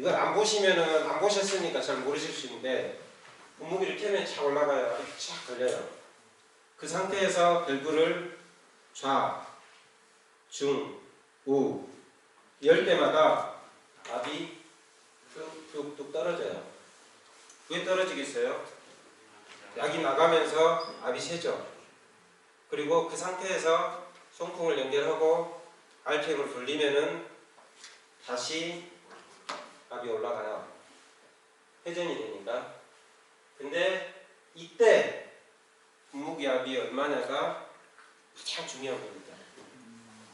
이걸 안 보시면은 안 보셨으니까 잘 모르실 수 있는데 분무기를 켜면 착 올라가요. 이렇게 착 걸려요. 그 상태에서 밸브를 좌, 중, 우 열 때마다 압이 뚝뚝뚝 떨어져요. 왜 떨어지겠어요? 약이 나가면서 압이 세죠. 그리고 그 상태에서 송풍을 연결하고 RPM을 돌리면은 다시 압이 올라가요. 회전이 되니까. 근데 이때 분무기 압이 얼마냐가 가장 중요한 겁니다.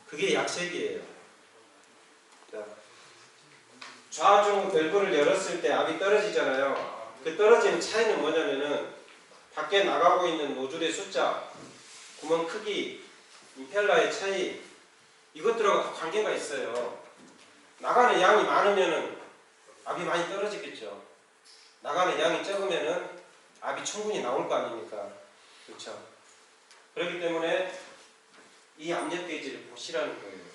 그게 약색이에요. 좌중 밸브를 열었을 때 압이 떨어지잖아요. 그 떨어지는 차이는 뭐냐면은 밖에 나가고 있는 노즐의 숫자, 구멍 크기, 임펠러의 차이, 이것들하고 관계가 있어요. 나가는 양이 많으면은 압이 많이 떨어지겠죠. 나가는 양이 적으면은 압이 충분히 나올 거 아닙니까? 그렇죠. 그렇기 때문에 이 압력 게이지를 보시라는 거예요.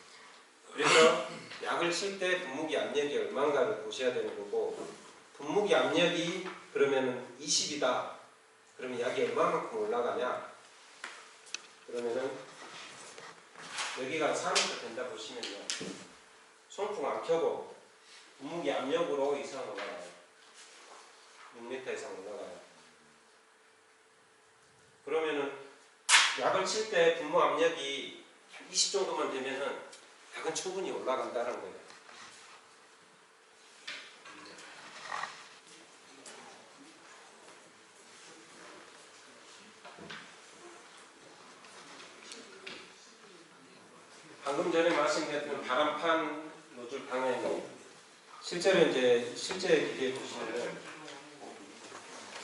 그래서 약을 칠 때 분무기 압력이 얼마인가를 보셔야 되는 거고, 분무기 압력이 그러면은 20이다. 그러면 약이 얼마만큼 올라가냐? 그러면은 여기가 3m 된다 보시면요. 송풍 안 켜고 분무기 압력으로 이상 올라가요. 6m 이상 올라가요. 그러면은 약을 칠 때 분무 압력이 20 정도만 되면은 약은 충분히 올라간다는 거예요. 방금 전에 말씀드렸던 바람판 노즐 방향이 실제로 이제 실제 기계에 보시면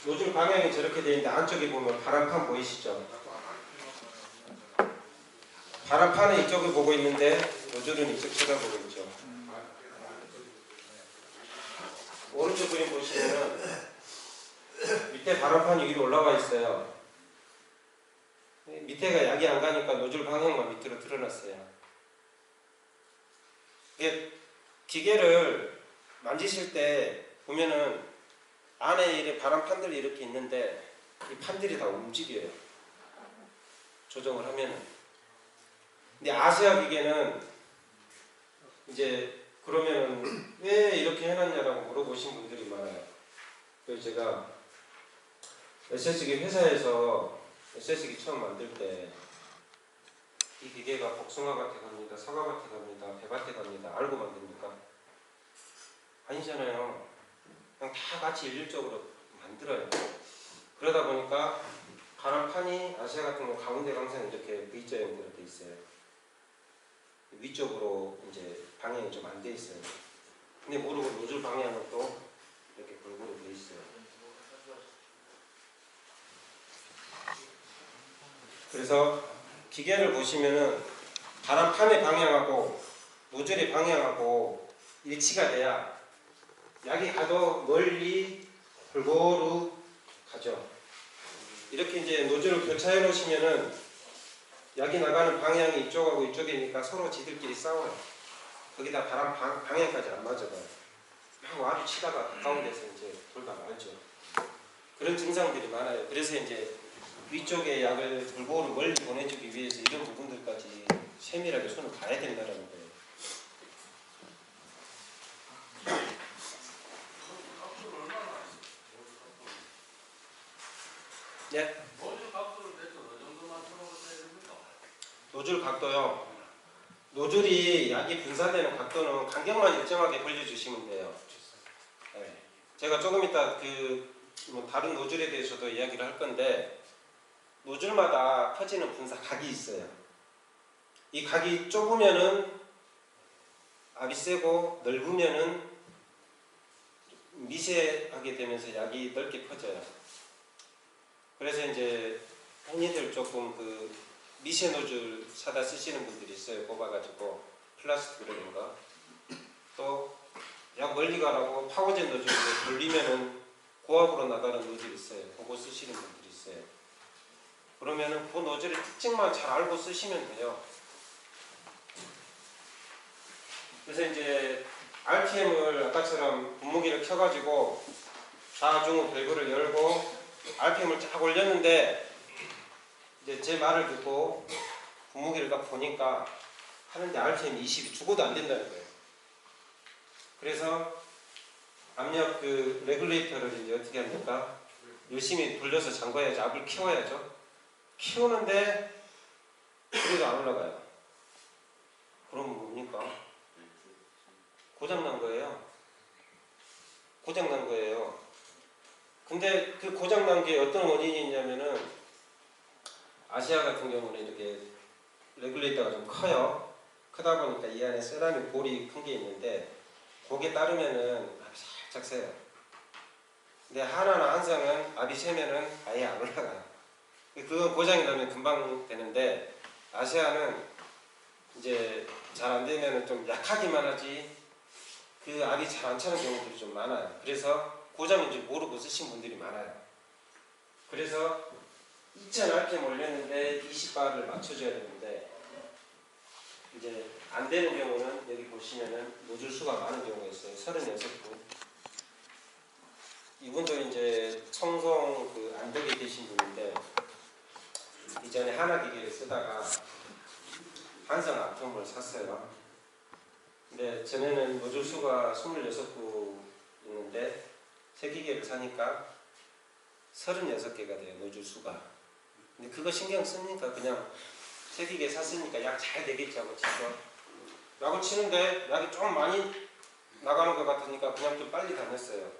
노즐 방향이 저렇게 되어 있는데 안쪽에 보면 바람판 보이시죠? 바람판은 이쪽을 보고 있는데 노즐은 이쪽 쳐다보고 있죠. 오른쪽 그림 보시면은 밑에 바람판이 위로 올라가 있어요. 밑에가 약이 안 가니까 노즐 방향만 밑으로 틀어놨어요. 이게 기계를 만지실 때 보면은 안에 이렇게 바람판들이 이렇게 있는데 이 판들이 다 움직여요. 조정을 하면은. 근데 아시아 기계는 이제 그러면 왜 이렇게 해놨냐라고 물어보신 분들이 많아요. 그래서 제가 SS기 회사에서 SS기 처음 만들 때 이 기계가 복숭아밭에 갑니다, 사과밭에 갑니다, 배밭에 갑니다. 알고 만듭니까? 아니잖아요. 그냥 다 같이 일률적으로 만들어요. 그러다 보니까 바람판이 아시아 같은 거 가운데가 항상 이렇게 V자 형태로 돼 있어요. 위쪽으로 이제 방향이 좀 안 돼 있어요. 근데 모르고 노즐 방향은 또 이렇게 골고루 돼 있어요. 그래서 기계를 보시면은 바람판의 방향하고 노즐의 방향하고 일치가 돼야 약이 가도 멀리 골고루 가죠. 이렇게 이제 노즐을 교차해 놓으시면은 약이 나가는 방향이 이쪽하고 이쪽이니까 서로 지들끼리 싸워요. 거기다 바람 방향까지 안 맞아가요. 막 아주 치다가 가까운 데서 이제 돌다 말죠. 그런 증상들이 많아요. 그래서 이제 위쪽의 약을 골고루 멀리 보내주기 위해서 이런 부분들까지 세밀하게 손을 봐야 된다는 거예요. 네? 노즐 각도요. 노즐이 약이 분사되는 각도는 간격만 일정하게 벌려주시면 돼요. 네. 제가 조금 이따 뭐 다른 노즐에 대해서도 이야기를 할 건데 노즐마다 퍼지는 분사 각이 있어요. 이 각이 좁으면은 압이 세고 넓으면은 미세하게 되면서 약이 넓게 퍼져요. 그래서 이제 흔히들 조금 미세 노즐 사다 쓰시는 분들이 있어요. 꼽아가지고 플라스틱이라든가 또 약 멀리 가라고 파워젠 노즐 돌리면은 고압으로 나가는 노즐이 있어요. 그거 쓰시는 분들이 있어요. 그러면은 그 노즐의 특징만 잘 알고 쓰시면 돼요. 그래서 이제 RPM을 아까처럼 분무기를 켜가지고 좌중우 밸브를 열고 RPM을 쫙 올렸는데 이제 제 말을 듣고 분무기를 딱 보니까 하는데 RPM 20이 죽어도 안 된다는 거예요. 그래서 압력 그 레귤레이터를 이제 어떻게 합니까? 열심히 돌려서 잠궈야지, 압을 키워야죠. 키우는데 그래도 안 올라가요. 그럼 뭡니까? 고장난 거예요. 고장난 거예요. 근데 그 고장난 게 어떤 원인이 있냐면은 아시아 같은 경우는 이렇게 레귤레이터가 좀 커요. 크다 보니까 이 안에 세라믹 볼이 큰 게 있는데 거기에 따르면은 압이 살짝 세요. 근데 하나나 한상은 압이 세면은 아예 안 올라가요. 그건 고장이 나면 금방 되는데 아시아는 이제 잘 안 되면은 좀 약하기만 하지 그 압이 잘 안 차는 경우들이 좀 많아요. 그래서 고장인지 모르고 쓰신 분들이 많아요. 그래서 2000rpm 올렸는데 20바를 맞춰줘야 되는데 이제 안 되는 경우는 여기 보시면은 노즐 수가 많은 경우가 있어요. 36분. 이분도 이제 청송 그 안덕에 계신 분인데 이전에 하나 기계를 쓰다가 한성 아톰을 샀어요. 근데 전에는 노즐 수가 26구 있는데 새 기계를 사니까 36개가 돼요. 노즐 수가. 근데 그거 신경 씁니까? 그냥 새 기계 샀으니까 약 잘 되겠지 하고 치죠. 라고 치는데 약이 좀 많이 나가는 것 같으니까 그냥 좀 빨리 다녔어요.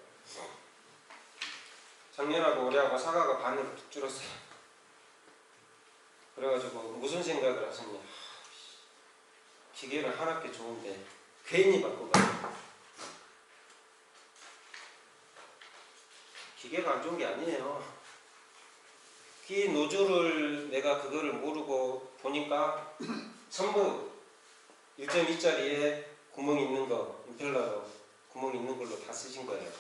작년하고 올해하고 사과가 반으로 뚝 줄었어요. 그래가지고 무슨 생각을 하셨냐. 기계를 하나께 좋은데 괜히 바꿔가지고. 기계가 안 좋은 게 아니에요. 이 노즐을 내가 그거를 모르고 보니까 전부 1.2짜리에 구멍이 있는 거, 임펠러로 구멍이 있는 걸로 다 쓰신 거예요.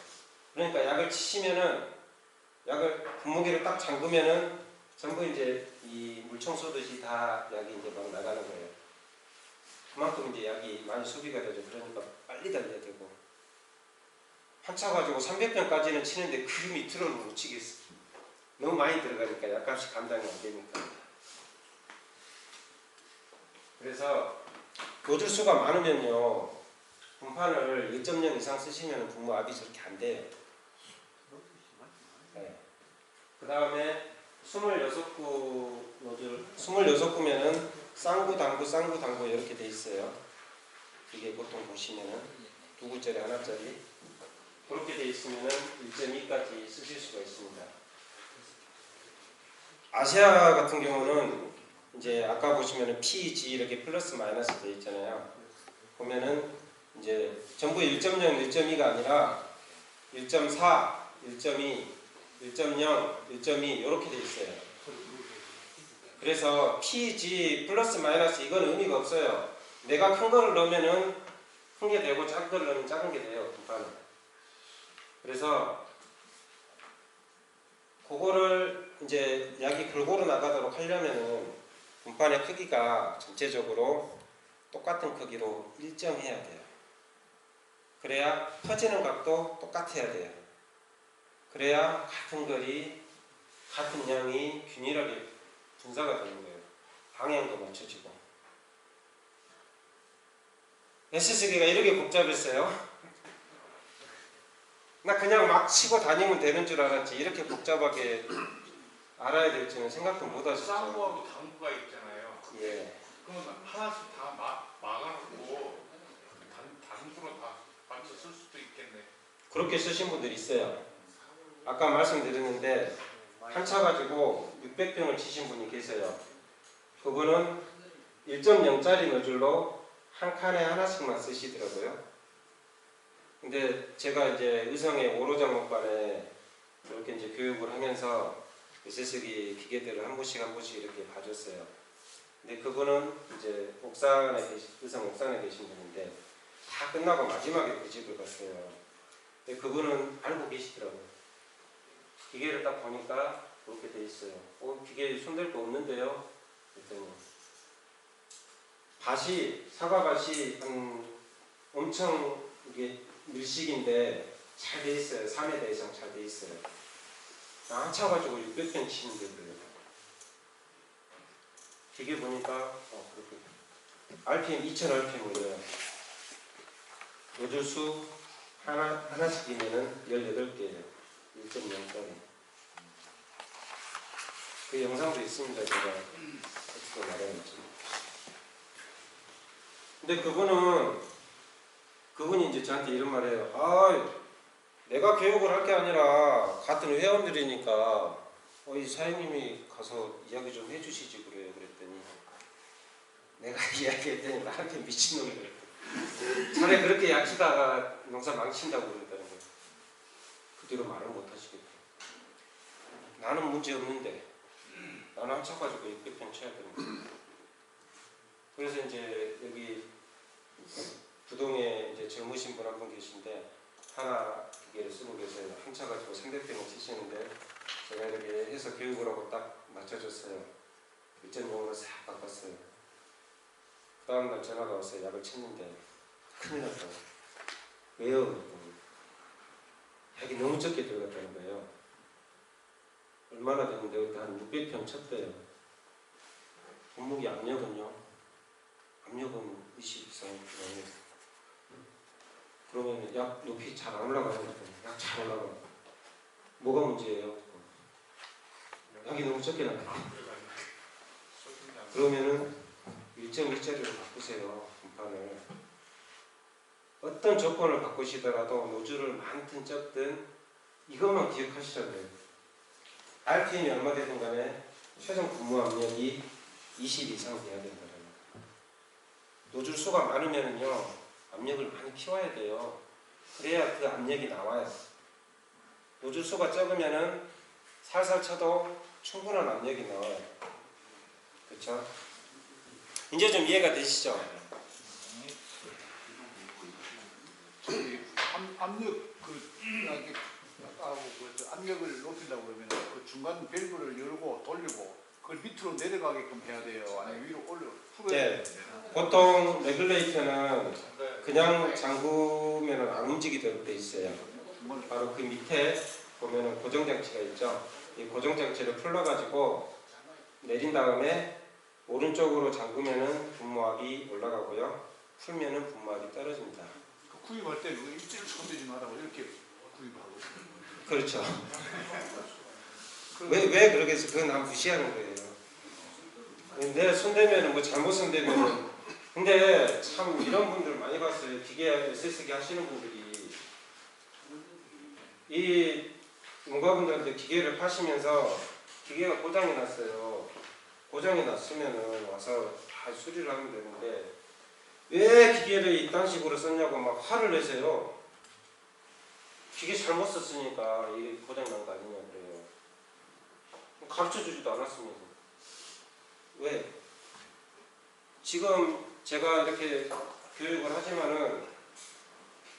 그러니까 약을 치시면은 약을 분무기를 딱 잠그면은 전부 이제 이 물총 쏘듯이 다 약이 이제 막 나가는 거예요. 그만큼 이제 약이 많이 소비가 되죠. 그러니까 빨리 달려야 되고. 한차 가지고 300병까지는 치는데 그 밑으로는 못 치겠어. 너무 많이 들어가니까 약값이 감당이 안 되니까. 그래서 노즐 수가 많으면요. 분판을 1.0 이상 쓰시면 분무 압이 저렇게 안 돼요. 네. 그 다음에 26구 노즐, 26구면은 쌍구, 당구, 쌍구, 당구 이렇게 돼 있어요. 이게 보통 보시면은 2구짜리, 하나짜리 그렇게 돼 있으면은 1.2까지 쓰실 수가 있습니다. 아시아 같은 경우는 이제 아까 보시면은 PG 이렇게 플러스 마이너스 돼 있잖아요. 보면은 이제 전부 1.0, 1.2가 아니라 1.4, 1.2, 1.0, 1.2 이렇게 돼 있어요. 그래서 PG 플러스 마이너스 이건 의미가 없어요. 내가 큰 거를 넣으면은 큰 게 되고 작은 거를 넣으면 작은 게 돼요. 분판은. 그래서 그거를 이제 약이 골고루 나가도록 하려면은 분판의 크기가 전체적으로 똑같은 크기로 일정해야 돼요. 그래야 퍼지는 각도 똑같아야 돼요. 그래야 같은 거리, 같은 양이 균일하게 분사가 되는 거예요. 방향도 맞춰지고. SS기가 이렇게 복잡했어요. 나 그냥 막 치고 다니면 되는 줄 알았지. 이렇게 복잡하게 알아야 될지는 생각도 못 하셨죠. 쌍구하고 당구가 있잖아요. 예. 그러면 하나씩 다 막아놓고 단구로 다 맞춰 쓸 수도 있겠네. 그렇게 쓰신 분들이 있어요. 아까 말씀드렸는데 한차 가지고 600병을 치신 분이 계세요. 그분은 1.0짜리 노즐로 한 칸에 하나씩만 쓰시더라고요. 근데 제가 이제 의성의 오로장목반에 이렇게 이제 교육을 하면서 SS기 기계들을 한 분씩 이렇게 봐줬어요. 근데 그분은 이제 의성 옥산에 계신 분인데 다 끝나고 마지막에 그 집을 갔어요. 근데 그분은 알고 계시더라고요. 기계를 딱 보니까 그렇게 돼 있어요. 기계 손댈 거 없는데요? 그랬더니 사과밭이 엄청 이게 밀식인데 잘 돼 있어요. 3회 이상 잘 돼 있어요. 안 차가지고 600편 치는데 그래요. 기계 보니까 그렇게 RPM 2000rpm이에요. 노즐수 하나씩이면은 18개예요. 1.0짜리. 그 영상도 있습니다. 제가 어떻게 말해야지. 근데 그분이 이제 저한테 이런 말해요. 내가 교육을 할 게 아니라 같은 회원들이니까 이 사장님이 가서 이야기 좀 해주시지 그래요. 그랬더니 내가 이야기했더니 나한테 미친놈이 그랬대. 자네 그렇게 약치다가 농사 망친다고 그랬다는 거예요. 그 뒤로 말을 못 하시겠대. 나는 문제 없는데 나는 합쳐가지고 600편 쳐야 됩니다. 그래서 이제 여기 부동에 이제 젊으신 분 한 분 계신데 하나 기계를 쓰고 계세요. 합쳐가지고 300편을 치시는데 제가 이렇게 해서 교육을 하고 딱 맞춰줬어요. 1.0으로 싹 바꿨어요. 그 다음날 전화가 왔어요. 약을 쳤는데 큰일 났다고. 왜요? 그랬더니 약이 너무 적게 들어갔다는 거예요. 얼마나 됐는데 한 600편 쳤대요. 분무기 압력은요? 압력은 20 이상 나오겠어요. 그러면 약 높이 잘 안 올라가요. 약 잘 올라가. 뭐가 문제예요? 약이 너무 적게 나가요. 그러면은 1.2짜리로 바꾸세요. 분판을. 어떤 조건을 바꾸시더라도 노즐을 많든 적든 이것만 기억하시라고요. RPM이 얼마 되든 간에 최종 분무 압력이 20 이상 돼야 된다는 거예요. 노즐 수가 많으면은요 압력을 많이 키워야 돼요. 그래야 그 압력이 나와요. 노즐 수가 적으면은 살살 쳐도 충분한 압력이 나와요. 그렇죠? 이제 좀 이해가 되시죠? 압력 압력을 높이려고 그러면 그 중간 밸브를 열고 돌리고 그걸 밑으로 내려가게끔 해야 돼요. 아니면 위로 풀어야 돼요. 보통 레귤레이터는 그냥 잠그면 안 움직이도록 돼 있어요. 바로 그 밑에 보면은 고정장치가 있죠. 이 고정장치를 풀러가지고 내린 다음에 오른쪽으로 잠그면은 분무압이 올라가고요. 풀면은 분무압이 떨어집니다. 그 구입할 때 그 입질을 손대지 말라고 이렇게 구입하고. 그렇죠. 왜 그렇게 해서 그건 난 무시하는 거예요. 내 손대면은 뭐 잘못 손대면은 근데 참 이런 분들 많이 봤어요. 기계 SS기 하시는 분들이 이 농가분들한테 기계를 파시면서 기계가 고장이 났어요. 고장이 났으면은 와서 다 수리를 하면 되는데 왜 기계를 이딴 식으로 썼냐고 막 화를 내세요. 기계 잘못 썼으니까 이게 고장 난 거 아니냐 그래요. 가르쳐 주지도 않았으면서 왜? 지금 제가 이렇게 교육을 하지만은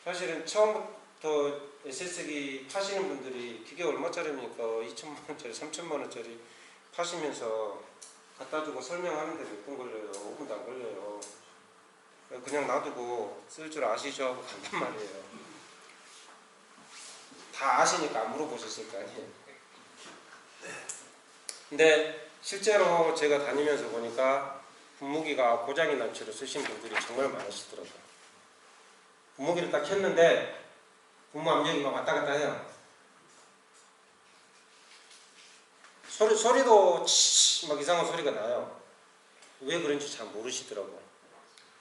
사실은 처음부터 SS기 파시는 분들이 기계 얼마짜리입니까? 2천만원짜리, 3천만원짜리 파시면서 갖다 주고 설명하는데 몇 분 걸려요? 5분도 안 걸려요. 그냥 놔두고 쓸 줄 아시죠? 하고 간단 말이에요. 다 아시니까 안 물어보셨을 거 아니에요. 근데 실제로 제가 다니면서 보니까 분무기가 고장이 난 채로 쓰신 분들이 정말 많으시더라고요. 분무기를 딱 켰는데 분무 압력이 막 왔다 갔다 해요. 소리도 막 이상한 소리가 나요. 왜 그런지 잘 모르시더라고요.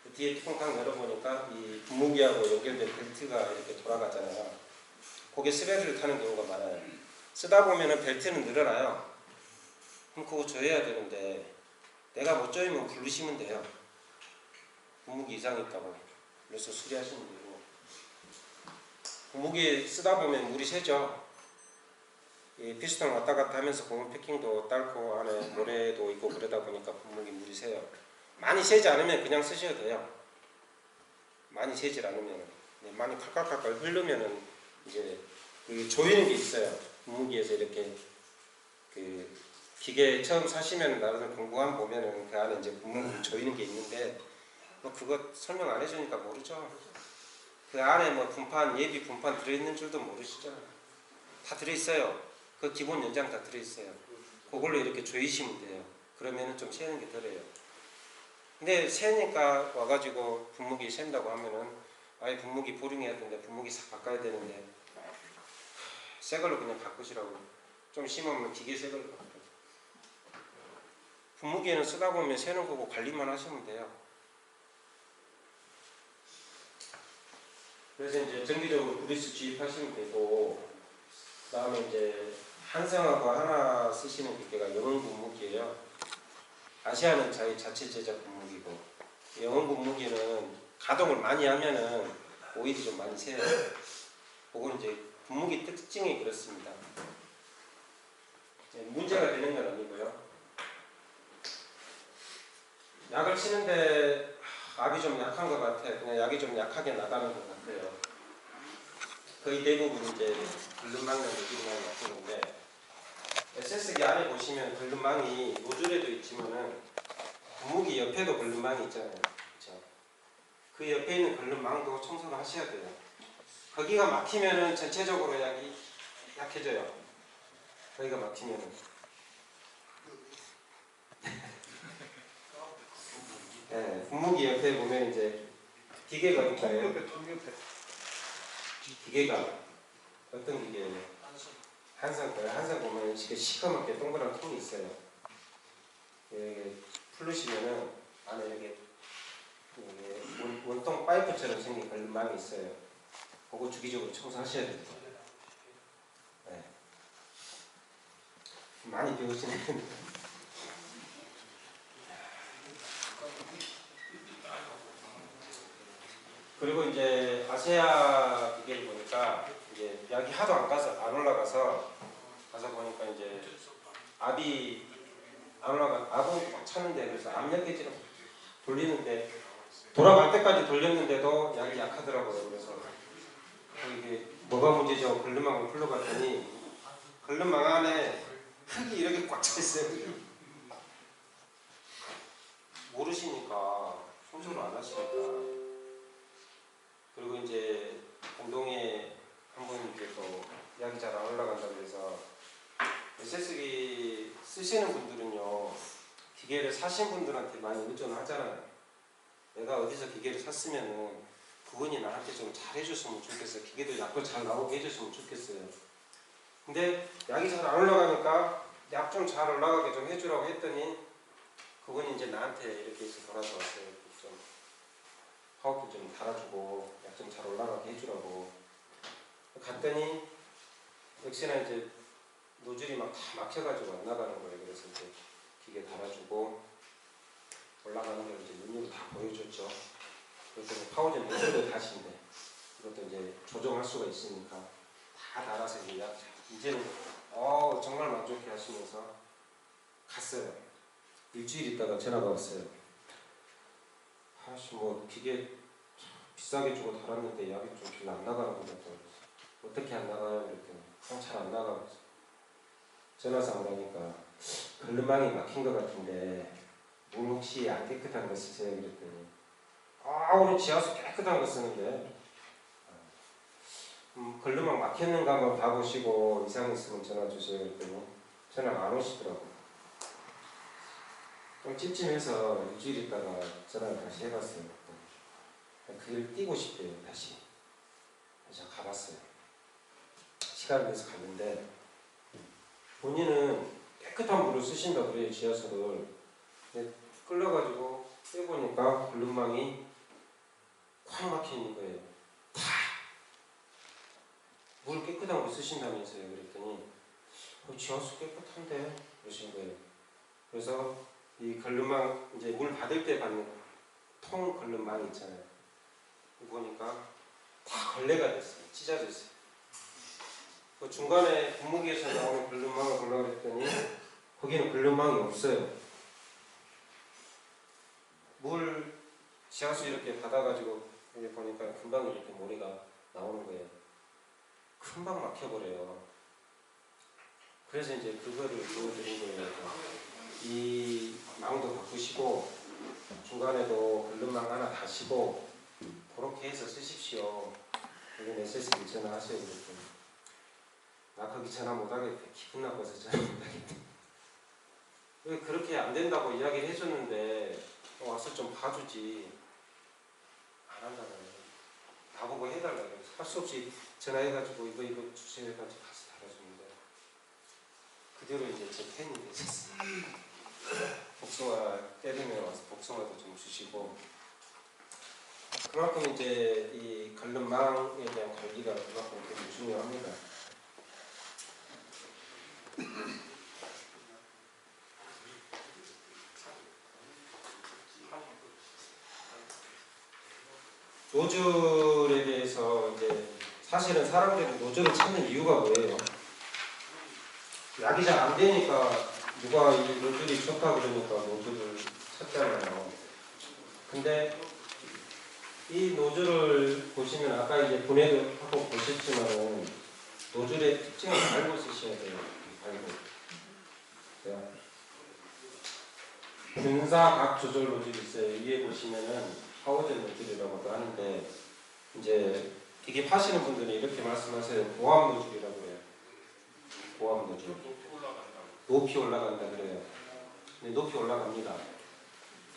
그 뒤에 뚜껑 열어보니까 이 분무기하고 연결된 벨트가 이렇게 돌아가잖아요. 그게 스레드를 타는 경우가 많아요. 쓰다 보면은 벨트는 늘어나요. 그럼 그거 조여야 되는데 내가 못 조이면 부르시면 돼요. 분무기 이상 있다고. 그래서 수리하시면 되고. 분무기 쓰다 보면 물이 새죠. 이 피스톤 왔다 갔다 하면서 고무 패킹도 딸고 안에 모래도 있고 그러다 보니까 분무기 물이 새요. 많이 새지 않으면 그냥 쓰셔도 돼요. 많이 새질 않으면. 많이 칼칼칼칼 흐르면은 이제 그 조이는 게 있어요. 분무기에서 이렇게 그 기계 처음 사시면 나름 공부한 보면은 그 안에 이제 분무기 조이는 게 있는데 뭐 그거 설명 안 해주니까 모르죠. 그 안에 뭐 분판, 예비 분판 들어있는 줄도 모르시죠? 다 들어있어요. 그 기본 연장 다 들어있어요. 그걸로 이렇게 조이시면 돼요. 그러면은 좀 새는 게 덜해요. 근데 새니까 와가지고 분무기 샌다고 하면은 아예 분무기 보링해야 되는데 분무기 싹 바꿔야 되는데 새 걸로 그냥 바꾸시라고. 좀 심하면 기계 새 걸로 바꾸라고. 분무기에는 쓰다 보면 새는 거고 관리만 하시면 돼요. 그래서 이제 정기적으로 브리스 주입하시면 되고, 그 다음에 이제 한성하고 하나 쓰시는 기계가 영흥 분무기예요. 아시아는 자체 제작 분무기고, 영흥 분무기는 가동을 많이 하면은 오일이 좀 많이 새요. 그건 이제 분무기 특징이 그렇습니다. 문제가 되는 건 아니고요. 약을 치는데 압이 좀 약한 것 같아요. 그냥 약이 좀 약하게 나가는 것 같아요. 거의 대부분 이제 글름망이나 노즐망이 같은데, SS기 안에 보시면 글름망이 노즐에도 있지만은 분무기 옆에도 글름망이 있잖아요. 그렇죠? 그 옆에 있는 글름망도 청소를 하셔야 돼요. 거기가 막히면은 전체적으로 약이 약해져요. 거기가 막히면은. 네, 분무기 옆에 보면 이제 기계가 있어요. 기계가 어떤 기계예요? 한성 거예요. 한성 보면 이렇게 시커멓게 동그란 통이 있어요. 이렇게 풀르시면은 안에 이렇게 원통 파이프처럼 생긴 걸망이 있어요. 그거 주기적으로 청소하셔야 됩니다. 네. 많이 배우시네요. 그리고 이제 아세아 기계를 보니까 이제 약이 하도 안 올라가서 보니까 이제 압이 안 올라가, 압은 꽉 차는데, 그래서 압력 게이지를 돌리는데 돌아갈 때까지 돌렸는데도 약이 약하더라고요. 그래서 이게 뭐가 문제죠? 글름망을 풀러봤더니 글름망 안에 흙이 이렇게 꽉 차 있어요. 모르시니까 청소를 안 하시니까. 그리고 이제 공동에 한번 이제 또 약이 잘 안 올라간다고 해서 SS기 쓰시는 분들은요, 기계를 사신 분들한테 많이 의존하잖아요. 내가 어디서 기계를 샀으면은 그분이 나한테 좀 잘해줬으면 좋겠어요. 기계도 약도 잘 나오게 해줬으면 좋겠어요. 근데 약이 잘 안 올라가니까 약 좀 잘 올라가게 좀 해주라고 했더니 그분이 이제 나한테 이렇게 해서 돌아서 왔어요. 좀 파워도 좀 달아주고 약 좀 잘 올라가게 해주라고. 갔더니 역시나 이제 노즐이 막 다 막혀가지고 안 나가는 거예요. 그래서 이제 기계 달아주고 올라가는 걸 이제 눈으로 다 보여줬죠. 그래서 파워젠 노즐도 다시인데 이것도 이제 조정할 수가 있으니까 다 달아서 이제 약 이제는 정말 만족해 하시면서 갔어요. 일주일 있다가 전화가 왔어요. 아씨 뭐 기계 비싸게 주고 달았는데 약이 좀 별로 안 나가는 것 같아요. 어떻게 안 나가요? 그랬더니 잘 안 나가고 있어요. 전화상 오니까 걸름망이 막힌 것 같은데 물 혹시 안 깨끗한 거 쓰세요? 그랬더니 우리 지하수 깨끗한 거 쓰는데 걸름망 막혔는가 한번 봐보시고 이상 있으면 전화 주세요. 그랬더니 전화가 안 오시더라고요. 좀 찜찜해서 일주일 있다가 전화를 다시 해봤어요. 그걸 띄고 싶대요. 다시. 그래서 가봤어요. 시간을 내서 갔는데 본인은 깨끗한 물을 쓰신다고 그래요. 지하수를. 근데 끌려가지고 빼보니까 걸름망이 콱 막혀있는 거예요. 다. 물 깨끗한 물 쓰신다면서요. 그랬더니 지하수 깨끗한데? 그러신 거예요. 그래서 이 걸름망 이제 물 받을 때 받는 통 걸름망 있잖아요. 보니까 다 걸레가 됐어요. 찢어졌어요. 그 중간에 분무기에서 나오는 걸름망을 보려고 했더니 거기는 걸름망이 없어요. 물 지하수 이렇게 받아가지고 여기 보니까 금방 이렇게 모래가 나오는 거예요. 금방 막혀버려요. 그래서 이제 그거를 보여드린 거예요. 이 망도 바꾸시고 중간에도 걸름망 하나 다시고 그렇게 해서 쓰십시오. SSB 전화하세요. 그랬더니 나 거기 전화 못하겠대. 기분 나빠서 전화 못하겠대. 왜 그렇게 안 된다고 이야기를 해줬는데 와서 좀 봐주지. 안 한다고요. 나보고 해달라고. 할 수 없이 전화해가지고 이거 주세요 해가지고 가서 달아주는데 그대로 이제 제 팬이 되셨어요. 복숭아 때리면 와서 복숭아도 좀 주시고 그만큼 이제 이 관련망에 대한 관리가 그만큼 되게 중요합니다. 노즐에 대해서 이제 사실은 사람들이 노즐을 찾는 이유가 뭐예요? 약이 잘 안 되니까 누가 이 노즐이 좋다 그러니까 노즐을 찾잖아요. 근데 이 노즐을 보시면 아까 이제 분해도 하고 보셨지만은 노즐의 특징을 알고 쓰셔야 돼요. 알고. 자, 분사각 조절 노즐이 있어요. 위에 보시면은 파워젠 노즐이라고도 하는데 이제 이게 파시는 분들은 이렇게 말씀하세요. 고압 노즐이라고 해요. 고압 노즐. 높이 올라간다 그래요. 네, 높이 올라갑니다.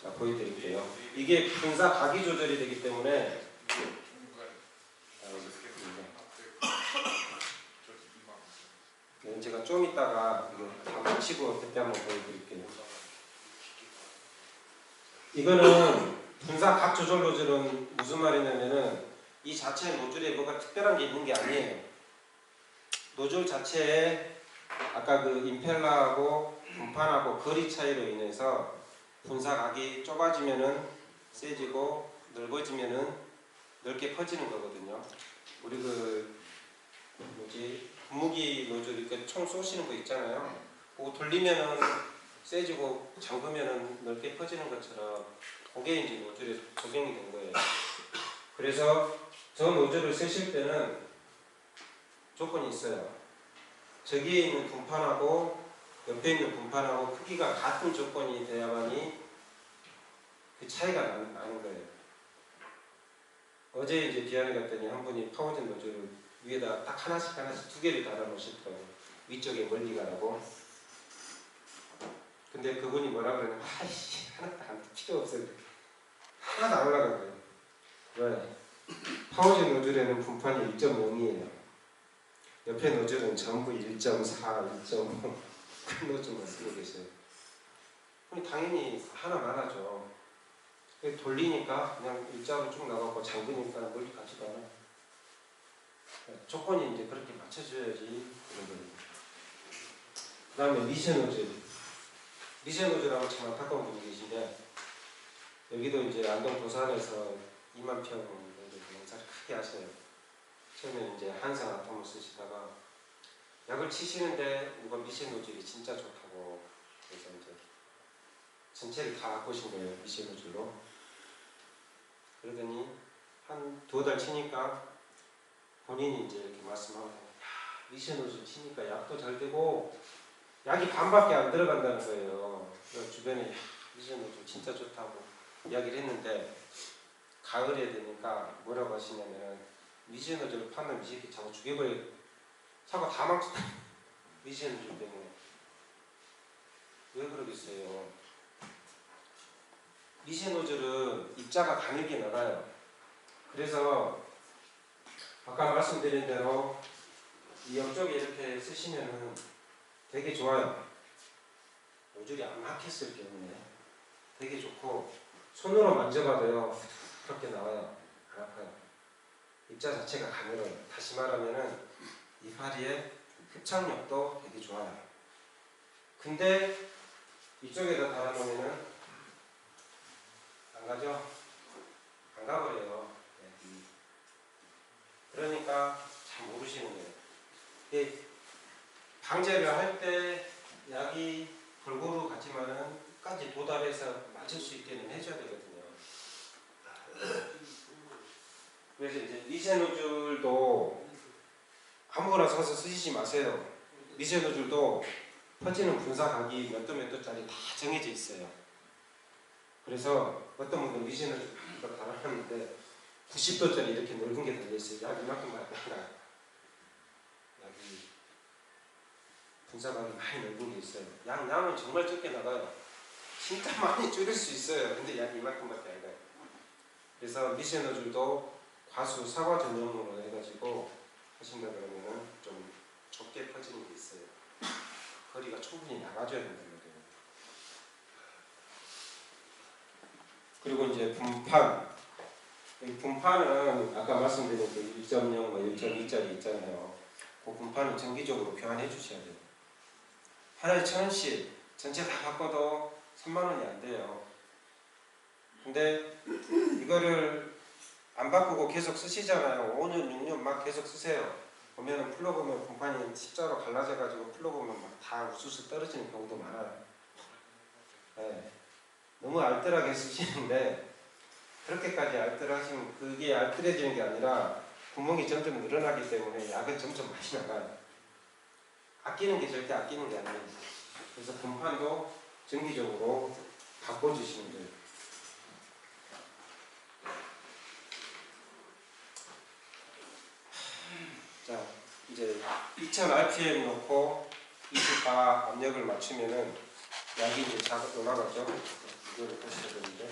자, 보여드릴게요. 이게 분사각이 조절이 되기 때문에 네, 제가 좀 이따가 이거 다 마치고 그때 한번 보여드릴게요. 이거는 분사각 조절 노즐은 무슨 말이냐면은 이 자체 노즐에 뭐가 특별한 게 있는 게 아니에요. 노즐 자체에 아까 그 임펠러하고 분판하고 거리 차이로 인해서 분사각이 좁아지면은 세지고 넓어지면은 넓게 퍼지는 거거든요. 우리 그 분무기 노즐 이렇게 총 쏘시는 거 있잖아요. 그거 돌리면은 세지고 잠그면은 넓게 퍼지는 것처럼 그게 이제 노즐에 적용이 된 거예요. 그래서 저 노즐을 쓰실 때는 조건이 있어요. 저기에 있는 분판하고 옆에 있는 분판하고 크기가 같은 조건이 돼야만이 그 차이가 나는 거예요. 어제 이제 비안에 갔더니 한 분이 파워젠 노즐을 위에다 딱 하나씩 두 개를 달아 놓으시더라고요. 위쪽에 멀리 가라고. 근데 그분이 뭐라 그러냐면 아이씨 하나도 안 필요 없어요. 하나도 안 올라간 거예요. 왜? 파워젠 노즐에는 분판이 1.0이에요. 옆에 노즐은 전부 1.4, 1.5 큰 노즐만 쓰고 계세요. 그럼 당연히 하나만 하죠. 돌리니까 그냥 일자로 쭉 나가고 잠그니까 멀리 가지도 않아요. 조건이 이제 그렇게 맞춰줘야지 그런 거예요. 그 다음에 미세 노즐. 미세 노즐하고 참 안타까운 분이 계신데 여기도 이제 안동 도산에서 2만 평 농사를 크게 하셔요. 처음에 이제 한상 아톰을 쓰시다가 약을 치시는데 누가 미세 노즐이 진짜 좋다고 그래서 이제 전체를 다 바꾸신 거예요. 미세 노즐로. 그러더니 한 2달 치니까 본인이 이제 이렇게 말씀하고 미세 노즐 치니까 약도 잘 되고 약이 반밖에 안 들어간다는 거예요. 그래서 주변에 미세 노즐 진짜 좋다고 이야기를 했는데 가을에 되니까 뭐라고 하시냐면 미세 노즐을 파는 미세기 자꾸 죽여버려. 사고 다 망쳤다. 미세 노즐 때문에. 왜 그러겠어요? 미세 노즐은 입자가 가늘게 나가요. 그래서 아까 말씀드린 대로 이 옆쪽에 이렇게 쓰시면은 되게 좋아요. 노즐이 안 막혔을 경우에 되게 좋고 손으로 만져봐도요 그렇게 나와요. 안 아파요. 입자 자체가 가늘어요. 다시 말하면은 이파리의 흡착력도 되게 좋아요. 근데 이쪽에다 달아놓으면은 안 가죠? 안 가버려요. 네. 그러니까 잘 모르시는 거예요. 방제를 할 때 약이 골고루 가지만은 끝까지 도달해서 맞출 수 있게는 해줘야 되거든요. 그래서 이제 미세 노즐도 아무거나 사서 쓰시지 마세요. 미세 노즐도 퍼지는 분사각이 몇 도 짜리 다 정해져 있어요. 그래서 어떤 분들 미세 노즐 달아놨는데 90도짜리 이렇게 넓은 게 달려있어요. 약 이만큼 나가요. 약이 분사각이 많이 넓은 게 있어요. 약 나오면 정말 적게 나가요. 진짜 많이 줄일 수 있어요. 근데 약 이만큼밖에 안 가요. 그래서 미세노즐도 과수 사과 전용으로 해가지고 하신다 그러면은 좀 좁게 퍼지는 게 있어요. 거리가 충분히 나가줘야 된다는 거예요. 그리고 이제 분판. 이 분판은 아까 말씀드린 그 1.0, 1.2짜리 있잖아요. 그 분판은 정기적으로 교환해 주셔야 돼요. 하나에 1,000원씩 전체 다 바꿔도 3만원이 안 돼요. 근데 이거를 안 바꾸고 계속 쓰시잖아요. 5년, 6년 막 계속 쓰세요. 보면은 풀러보면 분판이 십자로 갈라져가지고 풀러보면 막 다 우수수 떨어지는 경우도 많아요. 네. 너무 알뜰하게 쓰시는데 그렇게까지 알뜰하시면 그게 알뜰해지는 게 아니라 구멍이 점점 늘어나기 때문에 약은 점점 많이 나가요. 아끼는 게 절대 아끼는 게 아니에요. 그래서 분판도 정기적으로 바꿔주시면 돼요. 자, 이제 2000rpm 놓고 24 압력을 맞추면은 약이 이제 잘 올라가죠. 이거를 보셔야 되는데.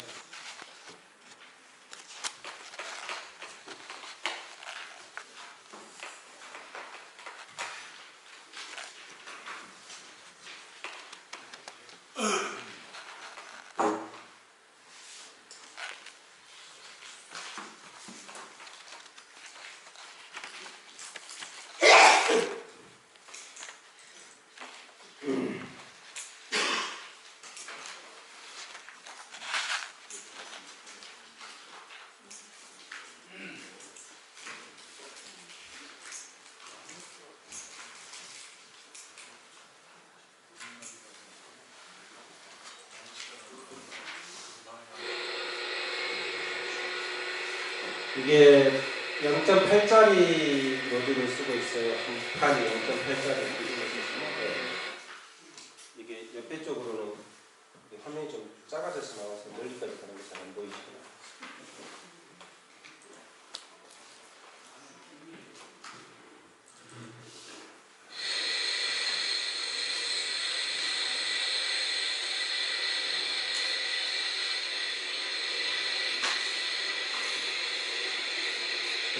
이게 0.8짜리 노즐을 쓰고 있어요. 한 판이 0.8짜리 노즐을 쓰시면 이게 옆에 쪽으로는 화면이 좀 작아져서 나와서 멀리까지 가는 게 잘 안 보이시죠.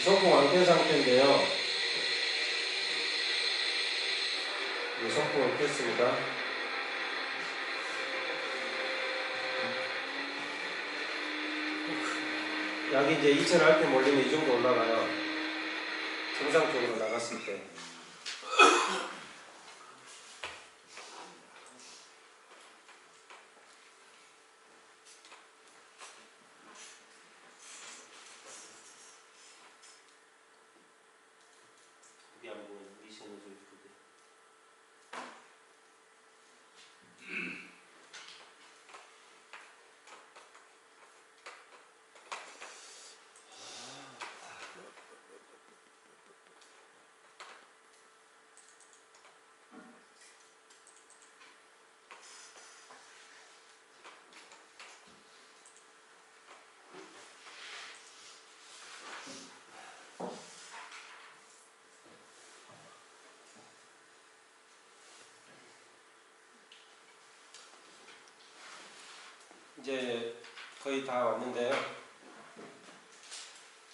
소품 완편 상태인데요. 이 소품을 뺐습니다. 약이 이제 2000rpm 올리면 이 정도 올라가요. 정상적으로 나갔을 때. 여기 안 보면 미션을 좀 주고. 이제 거의 다 왔는데요.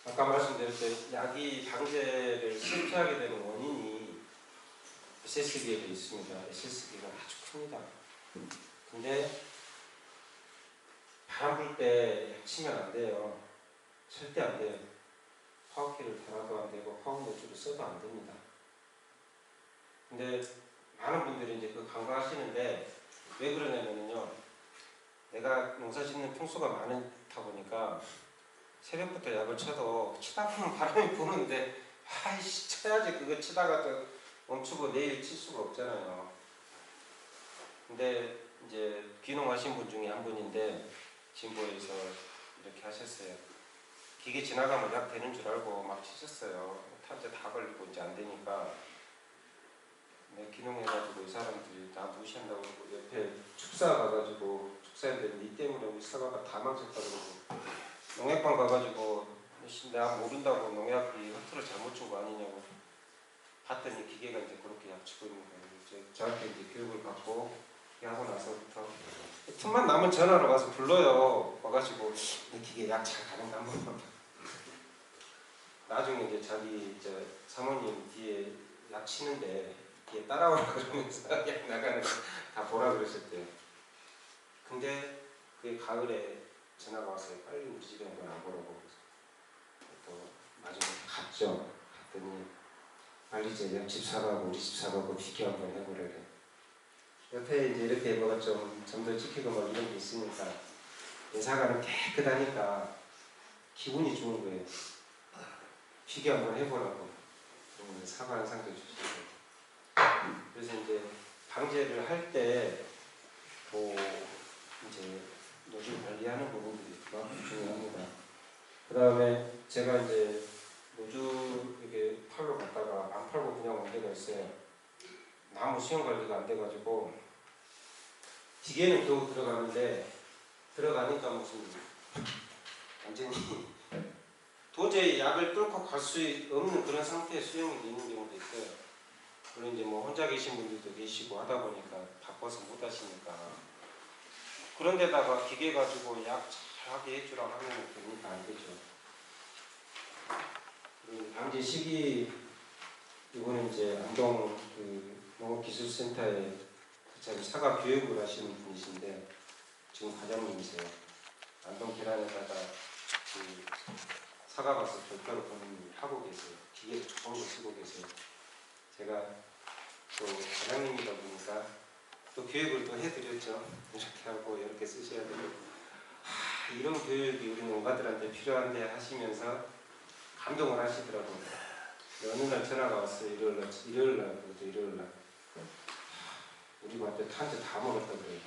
아까 말씀드렸듯이 약이 방제를 실패하게 되는 원인이 SSB에도 있습니다. SSB가 아주 큽니다. 근데 바람 불 때 치면 안 돼요. 절대 안 돼요. 파워키를 달아도 안 되고 파워 노즐을 써도 안 됩니다. 근데 많은 분들이 이제 그 간과하시는데 왜 그러냐면요. 내가 농사 짓는 평수가 많다 보니까 새벽부터 약을 쳐도 치다 보면 바람이 부는데 아이씨 쳐야지 그거 치다가 또 멈추고 내일 칠 수가 없잖아요. 근데 이제 귀농하신 분 중에 한 분인데 진보에서 이렇게 하셨어요. 기계 지나가면 약 되는 줄 알고 막 치셨어요. 탄제 다 걸리고 이제 안 되니까 귀농해가지고 이 사람들이 다 무시한다고 그러고 옆에 축사 가가지고 축사인데 니 때문에 우리 사과가 다 망쳤다 그러고 농약방 가가지고 내가 모른다고 농약이 허투루 잘못 준 거 아니냐고 봤더니 기계가 이제 그렇게 약치고 있는 거예요. 저한테 이제 교육을 받고 하고 나서부터 틈만 나면 전화로 가서 불러요. 와가지고 내 기계 약 잘 가는가 한번 봐. 나중에 이제 자기 사모님 뒤에 약 치는데 뒤에 따라오라 그러면서 약 나가는 거 다 보라 그러셨대요. 근데 그게 가을에 전화가 왔어요. 빨리 우리 집에 한번 와보라고. 또 나중에 갔죠. 갔더니 빨리 이제 옆집 사가고 우리 집 사가고 비교 한번 해보래요. 옆에 이제 이렇게 뭐가 좀 점도 찍히고 막 이런 게 있으니까 사과는 깨끗하니까 기분이 좋은 거예요. 비교 한번 해보라고. 사과 한 상도 주시고. 그래서 이제 방제를 할 때 이제 노즐 관리하는 부분들이 그만큼 중요합니다. 그 다음에 제가 이제 노즐 이렇게 팔로 갔다가 안 팔고 그냥 온 데가 있어요. 나무 수영 관리가 안 돼가지고 기계는 겨우 들어가는데 들어가니까 무슨 완전히 도저히 약을 뚫고 갈 수 없는 그런 상태의 수영이 있는 경우도 있어요. 물론 이제 뭐 혼자 계신 분들도 계시고 하다 보니까 바빠서 못 하시니까 그런데다가 기계 가지고 약 잘하게 해주라고 하면 됩니까? 안 되죠. 그리고 방제 시기 이번에 이제 안동 농업기술센터에 사과 교육을 하시는 분이신데 지금 과장님이세요. 안동 계란에다가 사과밭을 별도로 본인이 하고 계세요. 기계도 좋은 거 쓰고 계세요. 제가 또 과장님이다 보니까 또 교육을 또 해드렸죠. 이렇게 하고 이렇게 쓰셔야 되고 이런 교육이 우리 농가들한테 필요한데 하시면서 감동을 하시더라고요. 어느 날 전화가 왔어요. 일요일 날 우리 밭에 탄저 다 먹었다 그래요.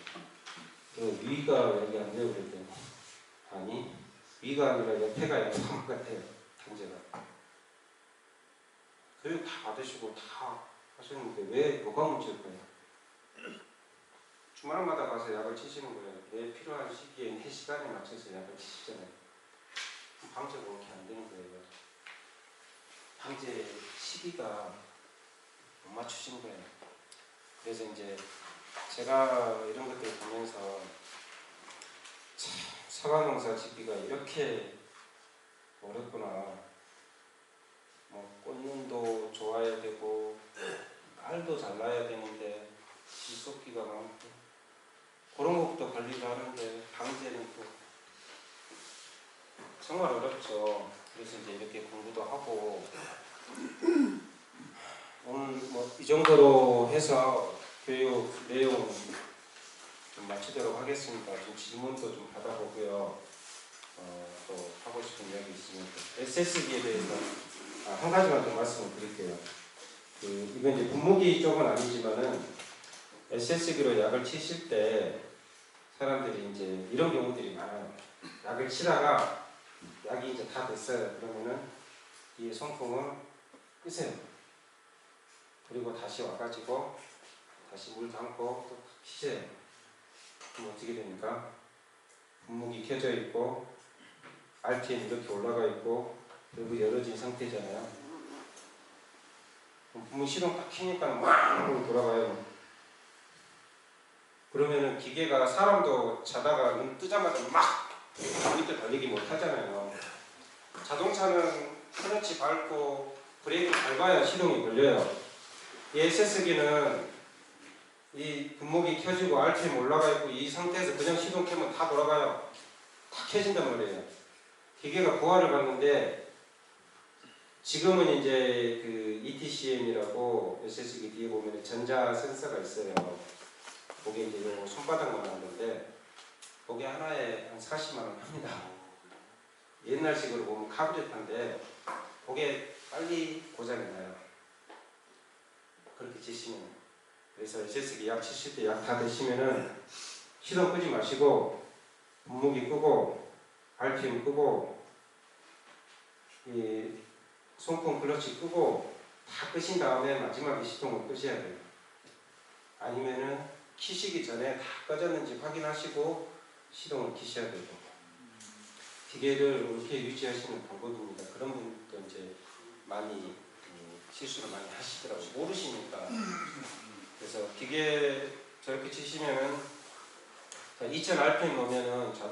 위가 여기 안 돼요 그랬더니 아니 위가 아니라 옆에가 약한 것 같아요. 탄저가. 교육 다 받으시고 다 하셨는데 왜 뭐가 문제일까요? 주말마다 가서 약을 치시는 거예요. 내 필요한 시기에 내 시간에 맞춰서 약을 치시잖아요. 방제가 그렇게 안 되는 거예요. 방제 시기가 못 맞추신 거예요. 그래서 이제 제가 이런 것들 보면서 참 사과농사 짓기가 이렇게 어렵구나. 뭐 꽃눈도 좋아야 되고 알도 잘 나야 되는데 실속기가 많고 그런 것부터 관리를 하는데 방제는 또 정말 어렵죠. 그래서 이제 이렇게 공부도 하고 오늘 뭐 이 정도로 해서 교육 내용 좀 마치도록 하겠습니다. 좀 질문도 좀 받아보고요. 또 하고 싶은 이야기 있으면 SS기에 대해서 한 가지만 더 말씀을 드릴게요. 이건 이제 분무기 쪽은 아니지만은 SS기로 약을 치실 때 사람들이 이제 이런 경우들이 많아요. 약을 치다가 약이 이제 다 됐어요. 그러면은 이 송풍을 끄세요. 그리고 다시 와가지고 다시 물 담고 또 피세요. 그럼 어떻게 됩니까? 분무기 켜져 있고 RTM 이렇게 올라가 있고 여기 열어진 상태잖아요. 분무 시동 딱 켜니까 막 돌아가요. 그러면은 기계가 사람도 자다가 눈 뜨자마자 막 밑에 달리기 못 하잖아요. 자동차는 클러치 밟고 브레이크 밟아야 시동이 걸려요. 이 SS기는 이 분무기 켜지고 RTM 올라가 있고 이 상태에서 그냥 시동 켜면 다 돌아가요. 다 켜진단 말이에요. 기계가 부하를 받는데 지금은 이제 그 ETCM이라고 SS기 뒤에 보면 전자 센서가 있어요. 그게 이제 요 손바닥만 한 건데 그게 하나에 한 40만 원 합니다. 옛날식으로 보면 카브레타인데 그게 빨리 고장이 나요. 그렇게 치시면. 그래서 SS기 약 치실 때 약 다 드시면은 시동 끄지 마시고 분무기 끄고 RPM 끄고 이 송풍 클러치 끄고 다 끄신 다음에 마지막에 시동을 끄셔야 돼요. 아니면은 키시기 전에 다 꺼졌는지 확인하시고 시동을 키셔야 되고 기계를 옳게 유지하시는 방법입니다. 그런 분도 이제 많이 실수를 많이 하시더라고요. 모르시니까. 그래서 기계 저렇게 치시면은 2000 RPM 오면은